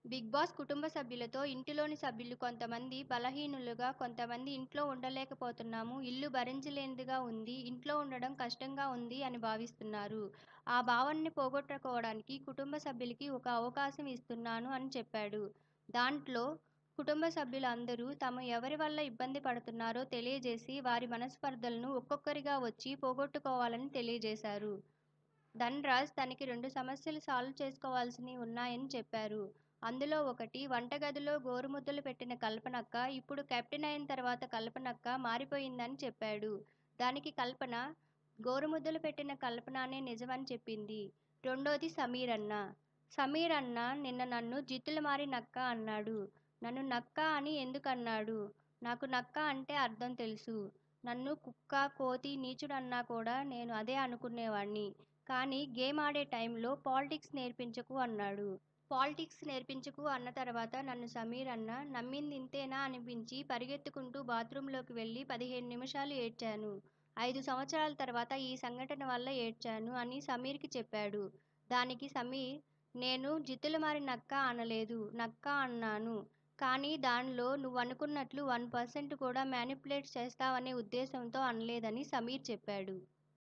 Big boss కుటుంబ సభ్యులతో ఇంటిలోని సభ్యులు కొంతమంది బలహీనులుగా, కొంతమంది ఇంట్లో ఉండలేకపోతున్నాము, ఇల్లు భరించలేనిదిగా ఉంది, ఇంట్లో ఉండడం కష్టంగా ఉంది అని భావిస్తున్నారు. ఆ భావనని పోగొట్టుకోవడానికి కుటుంబ సభ్యులకి ఒక అవకాశం ఇస్తున్నాను అని చెప్పాడు. దాంట్లో కుటుంబ సభ్యులందరూ ఎవరి వల్ల ఇబ్బంది పడుతున్నారో తెలియజేసి, వారి మనస్పర్ధలను ఒక్కొక్కరిగా వచ్చి పోగొట్టుకోవాలని తెలియజేశారు. ధన్‌రాజ్ తనకి 2 సమస్యలు సాల్వ్ చేసుకోవాల్సినవి ఉన్నాయని చెప్పారు. అందులో ఒకటి వంటగదిలో గోరుముద్దలు పెట్టిన కల్పనక్క ఇప్పుడు కెప్టెన్ అయిన తర్వాత కల్పనక్క మారిపోయిందని చెప్పాడు. దానికి కల్పన, గోరుముద్దలు పెట్టిన కల్పననే నిజమని చెప్పింది. రెండోది సమీర్ అన్న. సమీర్ అన్న నిన్న నన్ను జిత్తుల మారి నక్క అన్నాడు. నన్ను నక్క అని ఎందుకన్నాడు? నాకు నక్క అంటే అర్థం తెలుసు. నన్ను కుక్క, కోతి, నీచుడన్నా కూడా నేను అదే అనుకునేవాణ్ణి. కానీ గేమ్ ఆడే టైంలో పాలిటిక్స్ నేర్పించకు అన్నాడు. పాలిటిక్స్ నేర్పించకు అన్న తర్వాత నన్ను సమీర్ అన్న నమ్మిందింతేనా అనిపించి పరిగెత్తుకుంటూ బాత్రూంలోకి వెళ్ళి 15 నిమిషాలు ఏడ్చాను. 5 సంవత్సరాల తర్వాత ఈ సంఘటన వల్ల ఏడ్చాను అని సమీర్‌కి చెప్పాడు. దానికి సమీర్, నేను జిత్తులమారి నక్క అనలేదు. నక్క అన్నాను. కానీ దానిలో నువ్వనుకున్నట్లు 1% కూడా మ్యానిప్యులేట్ చేస్తావనే ఉద్దేశంతో అనలేదని సమీర్ చెప్పాడు.